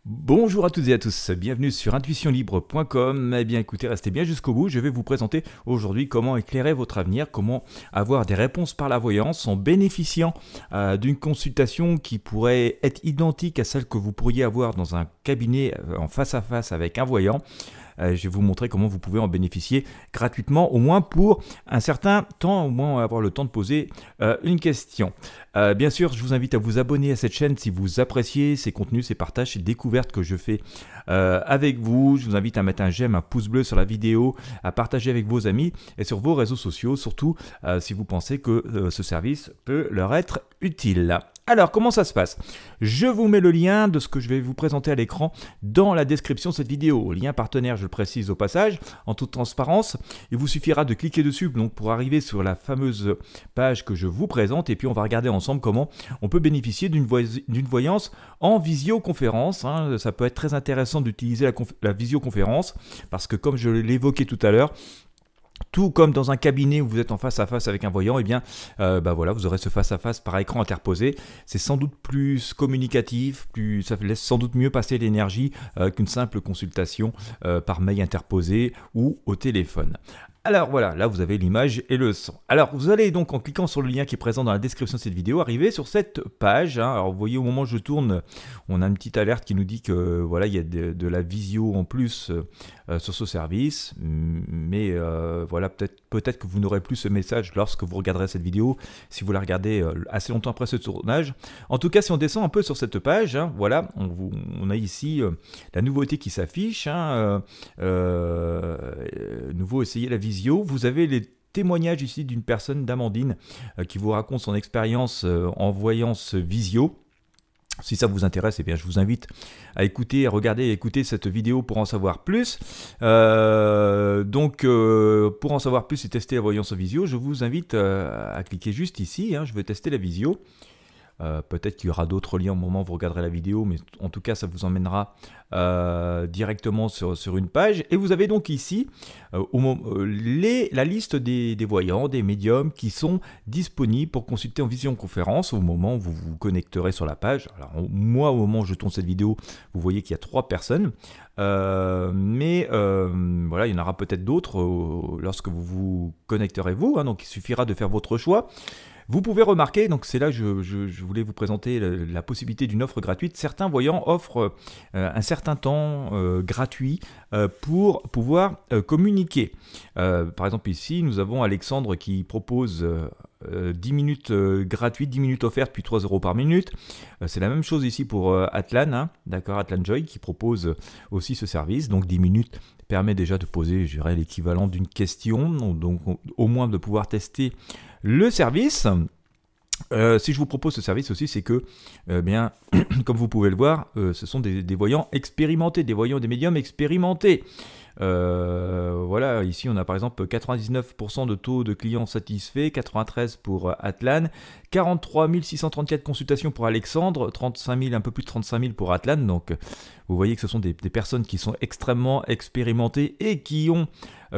Bonjour à toutes et à tous, bienvenue sur intuitionlibre.com. Eh bien écoutez, restez bien jusqu'au bout, je vais vous présenter aujourd'hui comment éclairer votre avenir, comment avoir des réponses par la voyance en bénéficiant d'une consultation qui pourrait être identique à celle que vous pourriez avoir dans un cabinet en face à face avec un voyant. Je vais vous montrer comment vous pouvez en bénéficier gratuitement, au moins pour un certain temps, au moins avoir le temps de poser une question. Bien sûr, je vous invite à vous abonner à cette chaîne si vous appréciez ces contenus, ces partages, ces découvertes que je fais avec vous. Je vous invite à mettre un j'aime, un pouce bleu sur la vidéo, à partager avec vos amis et sur vos réseaux sociaux, surtout si vous pensez que ce service peut leur être utile. Alors, comment ça se passe? Je vous mets le lien de ce que je vais vous présenter à l'écran dans la description de cette vidéo. Lien partenaire, je le précise au passage, en toute transparence. Il vous suffira de cliquer dessus donc, pour arriver sur la fameuse page que je vous présente. Et puis, on va regarder ensemble comment on peut bénéficier d'une voyance en visioconférence. Ça peut être très intéressant d'utiliser la visioconférence parce que, comme je l'évoquais tout à l'heure, tout comme dans un cabinet où vous êtes en face à face avec un voyant, eh bien, voilà, vous aurez ce face à face par écran interposé. C'est sans doute plus communicatif, ça laisse sans doute mieux passer l'énergie qu'une simple consultation par mail interposé ou au téléphone. Alors voilà, là vous avez l'image et le son. Alors vous allez donc en cliquant sur le lien qui est présent dans la description de cette vidéo arriver sur cette page. Alors vous voyez au moment où je tourne, on a une petite alerte qui nous dit que voilà il y a de la visio en plus sur ce service. Mais voilà peut-être que vous n'aurez plus ce message lorsque vous regarderez cette vidéo si vous la regardez assez longtemps après ce tournage. En tout cas si on descend un peu sur cette page, voilà, on a ici la nouveauté qui s'affiche. Nouveau essayer la visio. Vous avez les témoignages ici d'une personne, d'Amandine, qui vous raconte son expérience en voyance visio. Si ça vous intéresse, eh bien, je vous invite à écouter, à regarder et écouter cette vidéo pour en savoir plus. Pour en savoir plus et tester la voyance visio, je vous invite à cliquer juste ici. Je vais tester la visio. Peut-être qu'il y aura d'autres liens au moment où vous regarderez la vidéo, mais en tout cas ça vous emmènera directement sur une page. Et vous avez donc ici la liste des voyants, des médiums qui sont disponibles pour consulter en visioconférence au moment où vous vous connecterez sur la page. Alors moi au moment où je tourne cette vidéo, vous voyez qu'il y a 3 personnes. Voilà, il y en aura peut-être d'autres lorsque vous vous connecterez vous, donc il suffira de faire votre choix. Vous pouvez remarquer, donc c'est là que je voulais vous présenter la possibilité d'une offre gratuite. Certains voyants offrent un certain temps gratuit pour pouvoir communiquer. Par exemple ici, nous avons Alexandre qui propose 10 minutes gratuites, 10 minutes offertes, puis 3 € par minute. C'est la même chose ici pour Atlan, d'accord, Atlan Joy qui propose aussi ce service. Donc 10 minutes permet déjà de poser, je dirais, l'équivalent d'une question, donc au moins de pouvoir tester le service. Si je vous propose ce service aussi, c'est que, bien, comme vous pouvez le voir, ce sont des voyants expérimentés, des voyants, des médiums expérimentés. Voilà, ici on a par exemple 99% de taux de clients satisfaits, 93 pour Atlan, 43 634 consultations pour Alexandre, 35 000, un peu plus de 35 000 pour Atlan. Donc vous voyez que ce sont des personnes qui sont extrêmement expérimentées et qui ont,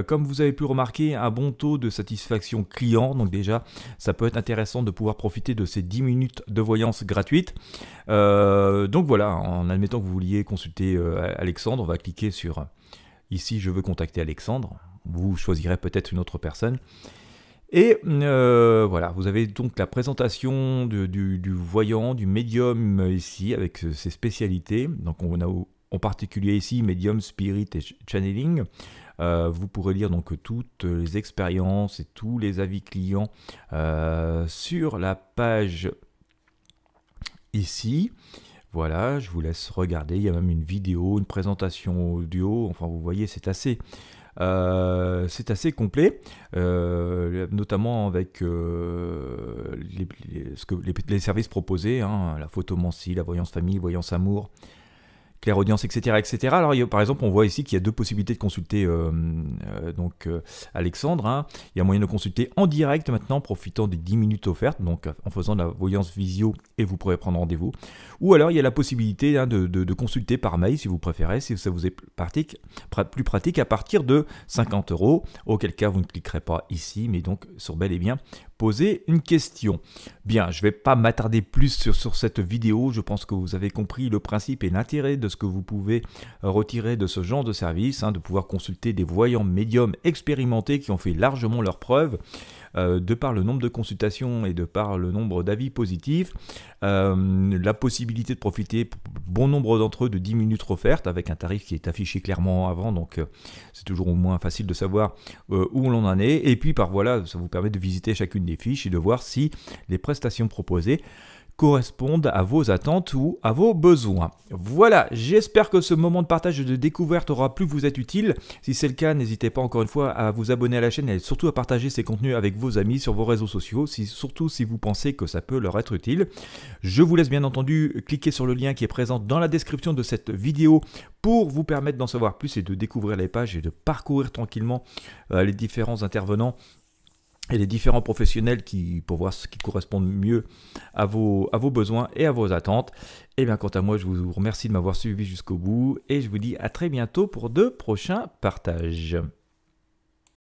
comme vous avez pu remarquer, un bon taux de satisfaction client. Donc déjà, ça peut être intéressant de pouvoir profiter de ces 10 minutes de voyance gratuite. Donc voilà, en admettant que vous vouliez consulter Alexandre, on va cliquer sur... Ici, je veux contacter Alexandre. Vous choisirez peut-être une autre personne. Et voilà, vous avez donc la présentation du voyant, du médium ici, avec ses spécialités. Donc on a en particulier ici médium, spirit et channeling. Vous pourrez lire donc toutes les expériences et tous les avis clients sur la page ici. Voilà, je vous laisse regarder, il y a même une vidéo, une présentation audio, enfin vous voyez c'est assez complet, notamment avec les services proposés, la photomancie, la voyance famille, voyance amour, clairaudience, etc., etc. Alors, par exemple, on voit ici qu'il y a 2 possibilités de consulter Alexandre. Il y a moyen de consulter en direct maintenant, profitant des 10 minutes offertes, donc en faisant de la voyance visio et vous pourrez prendre rendez-vous. Ou alors, il y a la possibilité de consulter par mail, si vous préférez, si ça vous est plus pratique, à partir de 50 €, auquel cas vous ne cliquerez pas ici, mais donc sur bel et bien poser une question. Bien, je ne vais pas m'attarder plus sur cette vidéo. Je pense que vous avez compris le principe et l'intérêt de ce que vous pouvez retirer de ce genre de service, de pouvoir consulter des voyants médiums expérimentés qui ont fait largement leurs preuves. De par le nombre de consultations et de par le nombre d'avis positifs, la possibilité de profiter, pour bon nombre d'entre eux, de 10 minutes offertes avec un tarif qui est affiché clairement avant, donc c'est toujours au moins facile de savoir où l'on en est. Et puis voilà, ça vous permet de visiter chacune des fiches et de voir si les prestations proposées correspondent à vos attentes ou à vos besoins. Voilà, j'espère que ce moment de partage et de découverte aura pu vous être utile. Si c'est le cas, n'hésitez pas encore une fois à vous abonner à la chaîne et surtout à partager ces contenus avec vos amis sur vos réseaux sociaux, surtout si vous pensez que ça peut leur être utile. Je vous laisse bien entendu cliquer sur le lien qui est présent dans la description de cette vidéo pour vous permettre d'en savoir plus et de découvrir les pages et de parcourir tranquillement les différents intervenants et les différents professionnels pour voir ce qui correspond mieux à vos besoins et à vos attentes. Et bien quant à moi, je vous remercie de m'avoir suivi jusqu'au bout et je vous dis à très bientôt pour de prochains partages.